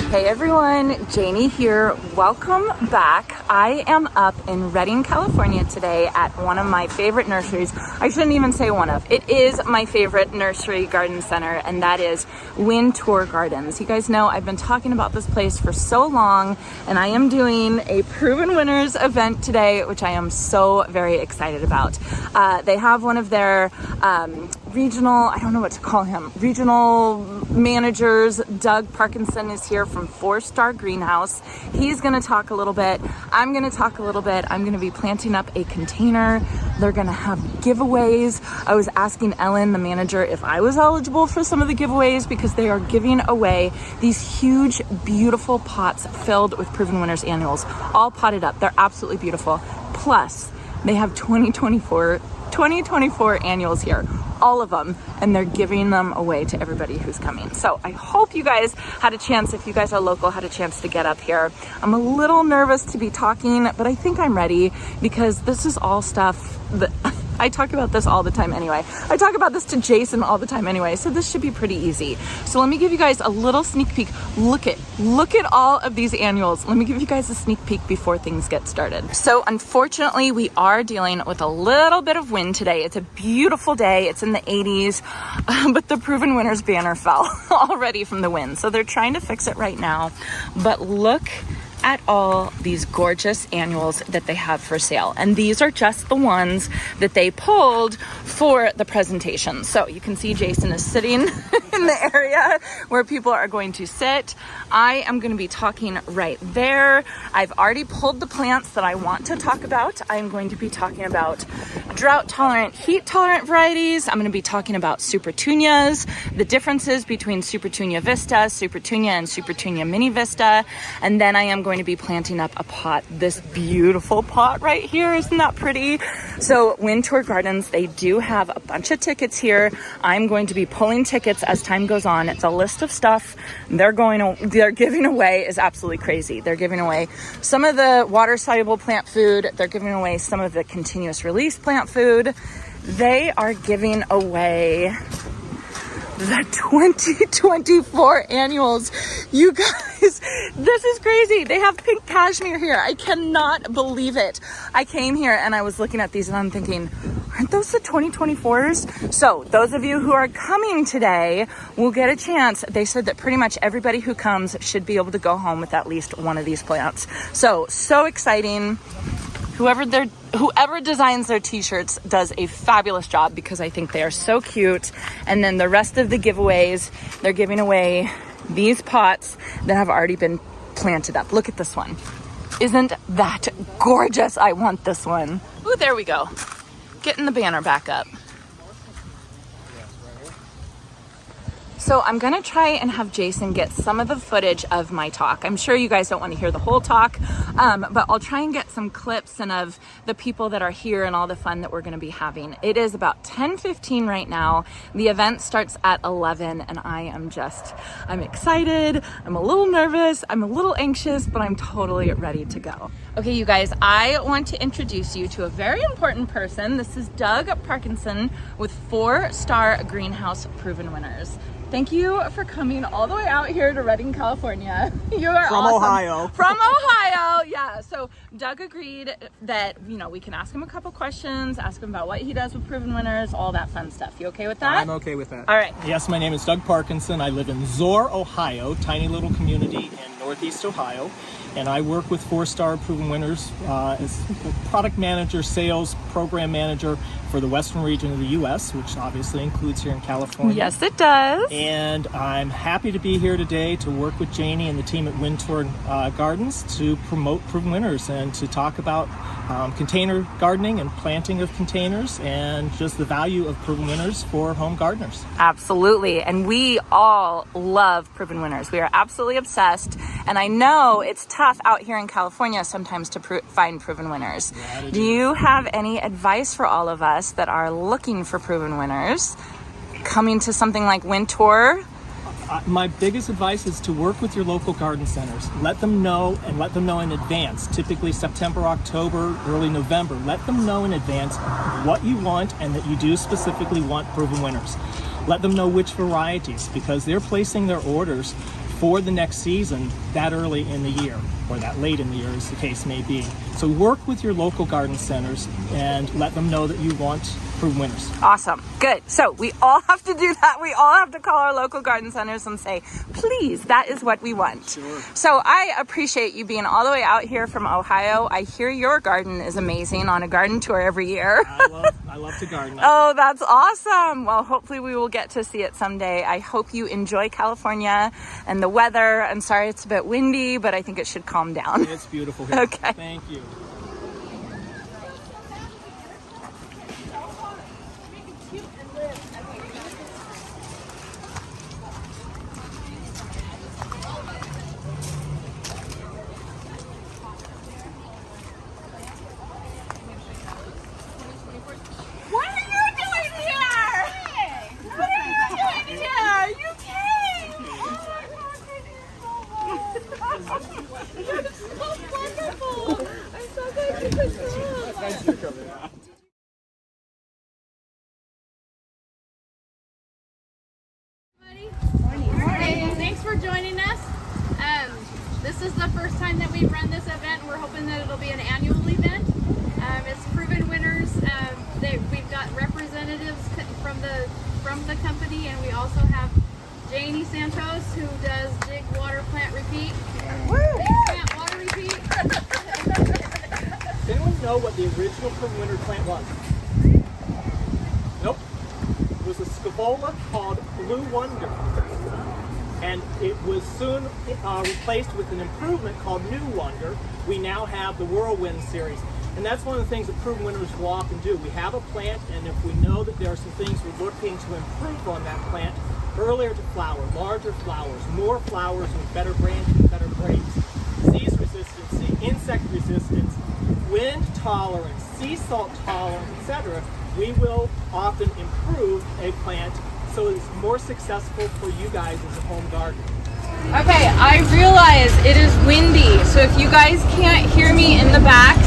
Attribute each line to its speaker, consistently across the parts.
Speaker 1: Hey everyone, Janie here. Welcome back. I am up in Redding, California today at one of my favorite nurseries. I shouldn't even say one of. It is my favorite nursery garden center, and that is Wyntour Gardens. You guys know I've been talking about this place for so long, and I am doing a Proven Winners event today, which I am so very excited about. They have one of their regional, I don't know what to call him, regional managers. Doug Parkinson is here from 4-Star Greenhouse. He's gonna talk a little bit. I'm gonna talk a little bit. I'm gonna be planting up a container. They're gonna have giveaways. I was asking Ellen, the manager, if I was eligible for some of the giveaways because they are giving away these huge, beautiful pots filled with Proven Winners annuals, all potted up. They're absolutely beautiful. Plus, they have 2024 annuals here, all of them, and they're giving them away to everybody who's coming. So I hope you guys had a chance, if you guys are local, had a chance to get up here. I'm a little nervous to be talking, but I think I'm ready because this is all stuff that I talk about this all the time anyway. I talk about this to Jason all the time anyway, so this should be pretty easy. So let me give you guys a little sneak peek. Look at all of these annuals. Let me give you guys a sneak peek before things get started. So unfortunately, we are dealing with a little bit of wind today. It's a beautiful day. It's in the 80s, but the Proven Winners banner fell already from the wind. So they're trying to fix it right now. But look at all these gorgeous annuals that they have for sale. And these are just the ones that they pulled for the presentation. So you can see Jason is sitting in the area where people are going to sit. I am going to be talking right there. I've already pulled the plants that I want to talk about. I'm going to be talking about drought tolerant, heat tolerant varieties. I'm going to be talking about supertunias, the differences between supertunia vista, supertunia, and supertunia mini vista. And then I am going to be planting up a pot, this beautiful pot right here. Isn't that pretty? So Wyntour Gardens, they do have a bunch of tickets here. I'm going to be pulling tickets as time goes on. It's a list of stuff they're giving away is absolutely crazy. They're giving away some of the water soluble plant food. They're giving away some of the continuous release plant food. They are giving away the 2024 annuals. You guys, this is crazy. They have pink cashmere here. I cannot believe it. I came here and I was looking at these and I'm thinking, aren't those the 2024s? So those of you who are coming today will get a chance. They said that pretty much everybody who comes should be able to go home with at least one of these plants. So exciting. Whoever designs their t-shirts does a fabulous job because I think they are so cute. And then the rest of the giveaways, they're giving away these pots that have already been planted up. Look at this one. Isn't that gorgeous? I want this one. Ooh, there we go. Getting the banner back up. So I'm gonna try and have Jason get some of the footage of my talk. I'm sure you guys don't want to hear the whole talk, but I'll try and get some clips and of the people that are here and all the fun that we're gonna be having. It is about 10:15 right now. The event starts at 11 and I'm excited. I'm a little nervous. I'm a little anxious, but I'm totally ready to go. Okay, you guys, I want to introduce you to a very important person. This is Doug Parkinson with 4-Star Greenhouse Proven Winners. Thank you for coming all the way out here to Redding, California. You are
Speaker 2: from
Speaker 1: awesome.
Speaker 2: Ohio.
Speaker 1: From Ohio, yeah. So Doug agreed that, we can ask him a couple questions, ask him about what he does with Proven Winners, all that fun stuff. You okay with that?
Speaker 2: I'm okay with that.
Speaker 1: All right.
Speaker 2: Yes, my name is Doug Parkinson. I live in Zor, Ohio, tiny little community in Northeast Ohio. And I work with 4-Star Proven Winners as product manager, sales, program manager for the western region of the U.S., which obviously includes here in California.
Speaker 1: Yes, it does.
Speaker 2: And I'm happy to be here today to work with Janie and the team at Wyntour Gardens to promote Proven Winners and to talk about container gardening and planting of containers and just the value of Proven Winners for home gardeners.
Speaker 1: Absolutely. And we all love Proven Winners. We are absolutely obsessed. And I know it's tough out here in California sometimes to find Proven Winners.
Speaker 2: Yeah,
Speaker 1: do you have any advice for all of us that are looking for Proven Winners coming to something like Wyntour?
Speaker 2: My biggest advice is to work with your local garden centers. Let them know in advance, typically September, October, early November. Let them know in advance what you want and that you do specifically want Proven Winners. Let them know which varieties, because they're placing their orders for the next season that early in the year, or that late in the year as the case may be. So work with your local garden centers and let them know that you want proven winners.
Speaker 1: Awesome. Good. So we all have to do that. We all have to call our local garden centers and say, please, that is what we want.
Speaker 2: Sure.
Speaker 1: So I appreciate you being all the way out here from Ohio. I hear your garden is amazing on a garden tour every year.
Speaker 2: I love to garden.
Speaker 1: Oh, that's awesome. Well, hopefully we will get to see it someday. I hope you enjoy California and the weather. I'm sorry it's a bit windy, but I think it should calm down.
Speaker 2: It's beautiful here.
Speaker 1: Okay.
Speaker 2: Thank you.
Speaker 3: Thanks for joining us. This is the first time that we've run this event, and we're hoping that it'll be an annual event. It's proven winners. We've got representatives from the company, and we also have Janie Santos, who does Dig Water Plant Repeat. Dig Plant Water Repeat.
Speaker 2: Does anyone know what the original proven winner plant was? Nope. It was a scavola called Blue Wonder. And it was soon replaced with an improvement called New Wonder. We now have the Whirlwind series. And that's one of the things that proven winners will often do. We have a plant, and if we know that there are some things we're looking to improve on that plant, earlier to flower, larger flowers, more flowers with better branches, better grapes, disease resistance, insect resistance, wind tolerance, sea salt tolerance, etc., we will often improve a plant so it's more successful for you guys as a home gardener.
Speaker 1: Okay, I realize it is windy, so if you guys can't hear me in the back,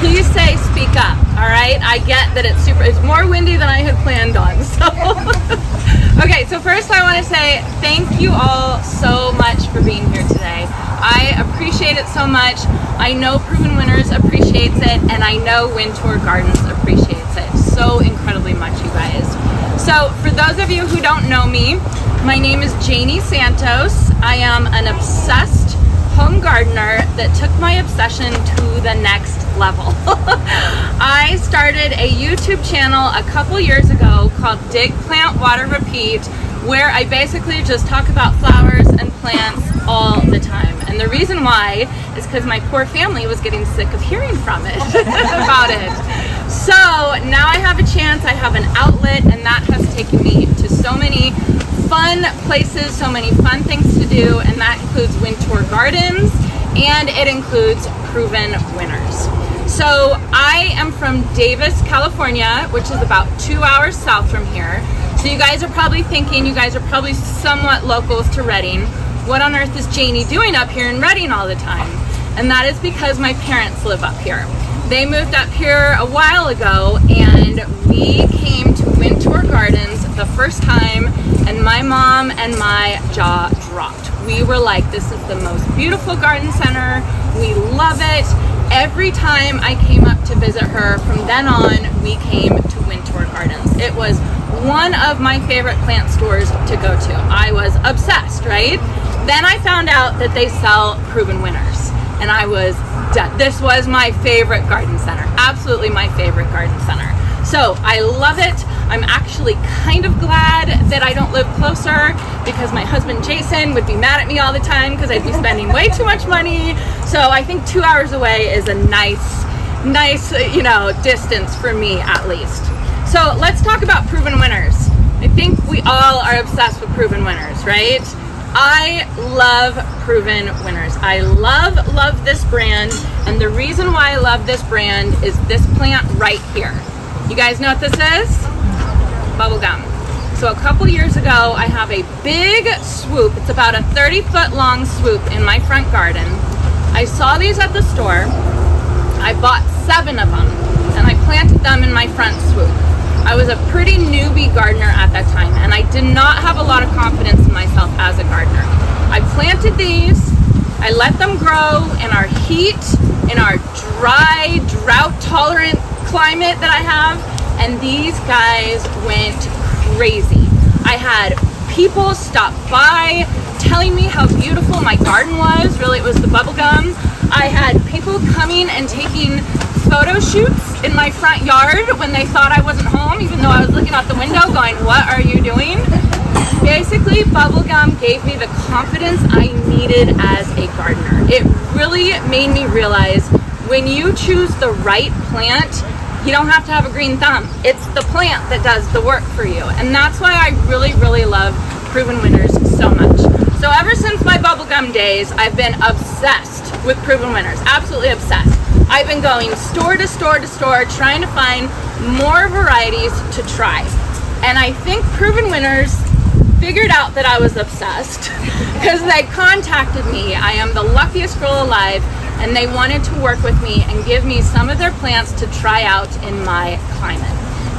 Speaker 1: please say speak up, all right? I get that it's more windy than I had planned on, so. Okay, so first I want to say thank you all so much for being here today. I appreciate it so much. I know Proven Winners appreciates it, and I know Wyntour Gardens appreciates it so incredibly much, you guys. So for those of you who don't know me, my name is Janie Santos. I am an obsessed home gardener that took my obsession to the next level. I started a YouTube channel a couple years ago called Dig Plant Water Repeat, where I basically just talk about flowers and plants all the time. And the reason why is because my poor family was getting sick of hearing from it about it. So now I have a chance, I have an outlet, and that has taken me to so many fun places, so many fun things to do, and that includes Wyntour Gardens, and it includes Proven Winners. So I am from Davis, California, which is about 2 hours south from here. So you guys are probably thinking, you guys are probably somewhat locals to Redding. What on earth is Janie doing up here in Redding all the time? And that is because my parents live up here. They moved up here a while ago, and we came to Wyntour Gardens the first time, and my mom and my jaw dropped. We were like, this is the most beautiful garden center. We love it. Every time I came up to visit her, from then on, we came to Wyntour Gardens. It was one of my favorite plant stores to go to. I was obsessed, right? Then I found out that they sell Proven Winners, and I was done. This was my favorite garden center, absolutely my favorite garden center. So I love it. I'm actually kind of glad that I don't live closer, because my husband Jason would be mad at me all the time because I'd be spending way too much money. So I think 2 hours away is a nice, distance for me at least. So let's talk about Proven Winners. I think we all are obsessed with Proven Winners, right? I love Proven Winners. I love this brand, and the reason why I love this brand is this plant right here. You guys know what this is? Bubble gum. So a couple years ago, I have a big swoop. It's about a 30-foot long swoop in my front garden. I saw these at the store. I bought 7 of them, and I planted them in my front swoop. I was a pretty newbie gardener at that time, and I did not have a lot of confidence in myself as a gardener. I planted these, I let them grow in our heat, in our dry, drought-tolerant climate that I have, and these guys went crazy. I had people stop by telling me how beautiful my garden was. Really, it was the bubble gum. I had people coming and taking photo shoots in my front yard when they thought I wasn't home, even though I was looking out the window going, what are you doing? Basically, bubblegum gave me the confidence I needed as a gardener. It really made me realize when you choose the right plant, you don't have to have a green thumb. It's the plant that does the work for you. And that's why I really, really love Proven Winners so much. So ever since my bubblegum days, I've been obsessed with Proven Winners, absolutely obsessed. I've been going store to store to store, trying to find more varieties to try. And I think Proven Winners figured out that I was obsessed because they contacted me. I am the luckiest girl alive, and they wanted to work with me and give me some of their plants to try out in my climate.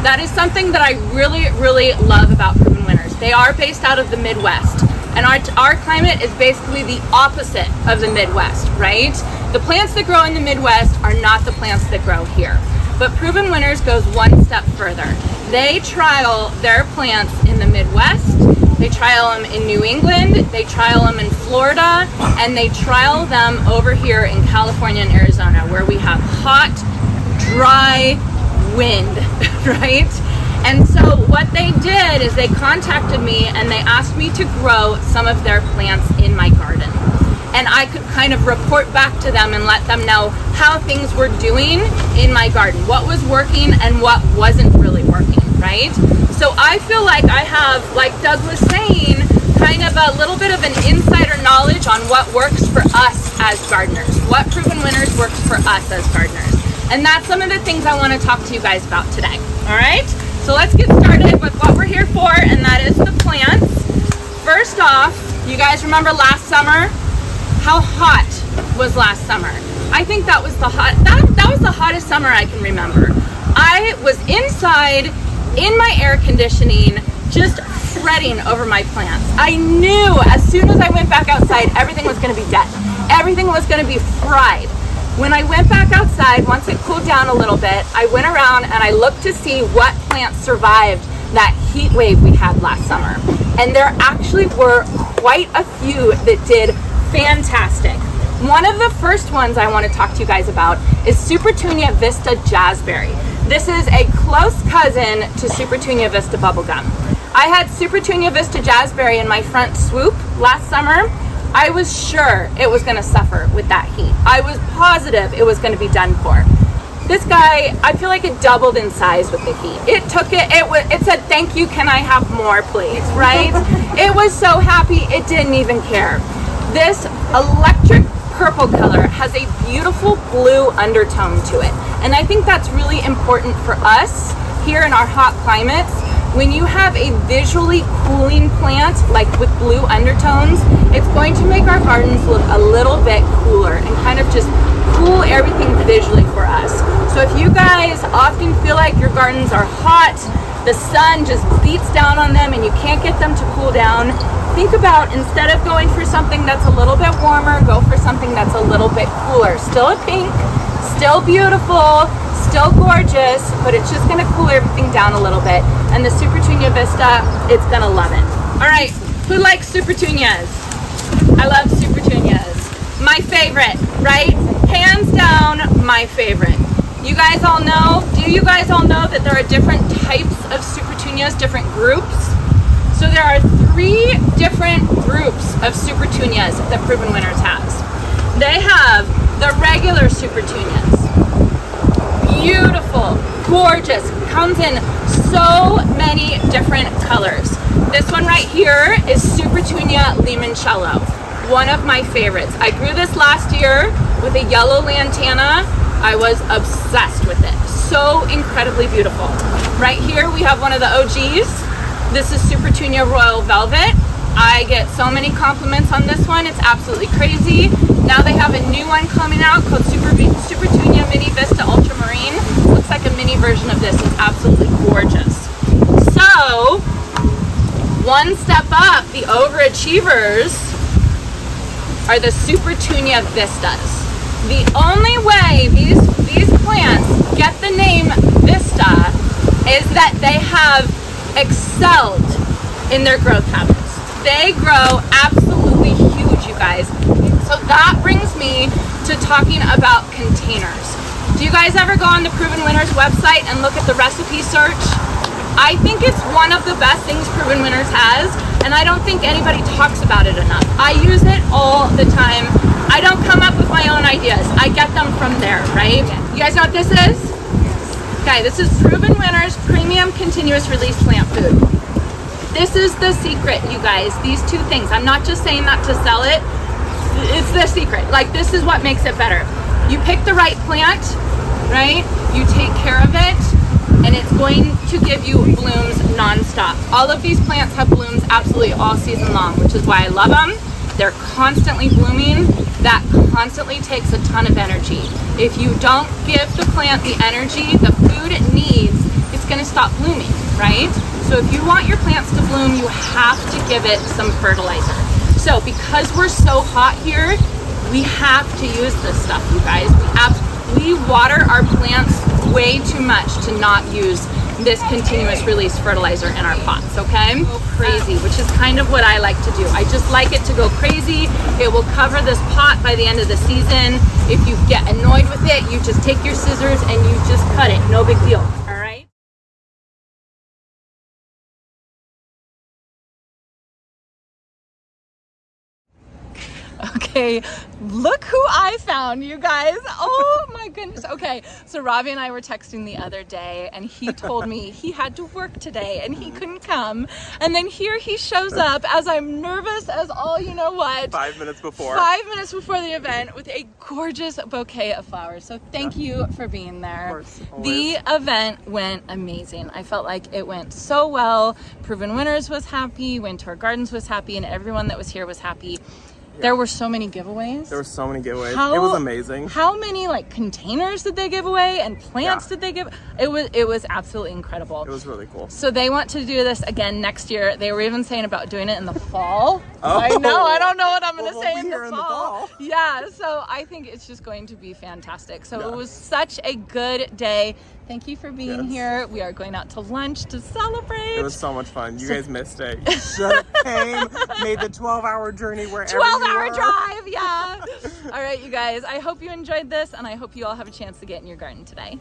Speaker 1: That is something that I really, really love about Proven Winners. They are based out of the Midwest, and our climate is basically the opposite of the Midwest, right? The plants that grow in the Midwest are not the plants that grow here. But Proven Winners goes one step further. They trial their plants in the Midwest, they trial them in New England, they trial them in Florida, and they trial them over here in California and Arizona, where we have hot, dry wind, right? And so what they did is they contacted me and they asked me to grow some of their plants in my garden. And I could kind of report back to them and let them know how things were doing in my garden, what was working and what wasn't really working, right? So I feel like I have, like Doug was saying, kind of a little bit of an insider knowledge on what works for us as gardeners, what Proven Winners works for us as gardeners. And that's some of the things I want to talk to you guys about today, all right? So let's get started with what we're here for, and that is the plants. First off, you guys remember last summer? How hot was last summer? I think that was the hottest summer I can remember. I was inside in my air conditioning, just fretting over my plants. I knew as soon as I went back outside, everything was going to be dead. Everything was going to be fried. When I went back outside, once it cooled down a little bit, I went around and I looked to see what plants survived that heat wave we had last summer. And there actually were quite a few that did fantastic. One of the first ones I want to talk to you guys about is Supertunia Vista Jazzberry. This is a close cousin to Supertunia Vista Bubblegum. I had Supertunia Vista Jazzberry in my front swoop last summer. I was sure it was going to suffer with that heat. I was positive it was going to be done for. This guy, I feel like it doubled in size with the heat. It took it, it said, thank you, can I have more please, right? It was so happy, it didn't even care. This electric purple color has a beautiful blue undertone to it. And I think that's really important for us here in our hot climates. When you have a visually cooling plant, like with blue undertones, it's going to make our gardens look a little bit cooler and kind of just cool everything visually for us. So if you guys often feel like your gardens are hot, the sun just beats down on them and you can't get them to cool down, think about, instead of going for something that's a little bit warmer, go for something that's a little bit cooler. Still a pink, still beautiful, still gorgeous, but it's just gonna cool everything down a little bit. And the Supertunia Vista, it's gonna love it. All right, who likes Supertunias? I love Supertunias. My favorite, right? Hands down, my favorite. You guys all know, do you guys all know that there are different types of Supertunias, different groups? So there are 3 different groups of Supertunias that Proven Winners has. They have the regular Supertunias. Beautiful, gorgeous, comes in so many different colors. This one right here is Supertunia Limoncello, one of my favorites. I grew this last year with a yellow lantana. I was obsessed with it. So incredibly beautiful. Right here we have one of the OGs. This is Supertunia Royal Velvet. I get so many compliments on this one. It's absolutely crazy. Now they have a new one coming out called Supertunia Mini Vista Ultramarine. Looks like a mini version of this. It's absolutely gorgeous. So, one step up, the overachievers are the Supertunia vistas. The only way these plants get the name Vista is that they have excelled in their growth habits. They grow absolutely huge, you guys. So that brings me to talking about containers. Do you guys ever go on the Proven Winners website and look at the recipe search? I think it's one of the best things Proven Winners has, and I don't think anybody talks about it enough. I use it all the time. I don't come up with my own ideas. I get them from there, right? You guys know what this is? Okay, this is Proven Winners Premium Continuous Release Plant Food. This is the secret, you guys. These two things. I'm not just saying that to sell it. It's the secret. Like, this is what makes it better. You pick the right plant, right? You take care of it, and it's going to give you blooms nonstop. All of these plants have blooms absolutely all season long, which is why I love them. They're constantly blooming. That constantly takes a ton of energy. If you don't give the plant the energy, the food it needs, it's going to stop blooming, right? So if you want your plants to bloom, you have to give it some fertilizer. So because we're so hot here, we have to use this stuff, you guys. We water our plants way too much to not use this continuous release fertilizer in our pots, okay? Go crazy, which is kind of what I like to do. I just like it to go crazy. It will cover this pot by the end of the season. If you get annoyed with it, you just take your scissors and you just cut it. No big deal, all right? Okay, look who I found, you guys. Oh my goodness. Okay, so Robbie and I were texting the other day, and he told me he had to work today and he couldn't come. And then here he shows up as I'm nervous as all you know what.
Speaker 4: 5 minutes before.
Speaker 1: 5 minutes before the event with a gorgeous bouquet of flowers. So thank you for being there.
Speaker 4: Of course, always.
Speaker 1: The event went amazing. I felt like it went so well. Proven Winners was happy, Wyntour Gardens was happy, and everyone that was here was happy. There were so many giveaways.
Speaker 4: There were so many giveaways. It was amazing.
Speaker 1: How many like containers did they give away and plants did they give? It was absolutely incredible.
Speaker 4: It was really cool.
Speaker 1: So they want to do this again next year. They were even saying about doing it in the fall.
Speaker 4: Oh.
Speaker 1: I know. I don't know what I'm going to
Speaker 4: We'll
Speaker 1: say
Speaker 4: be
Speaker 1: in
Speaker 4: here
Speaker 1: the fall. Yeah. So I think it's just going to be fantastic. So it was such a good day. Thank you for being here. We are going out to lunch to celebrate.
Speaker 4: It was so much fun. You guys missed it. You should have came, made the 12-hour journey wherever
Speaker 1: 12-hour drive, yeah. All right, you guys. I hope you enjoyed this, and I hope you all have a chance to get in your garden today.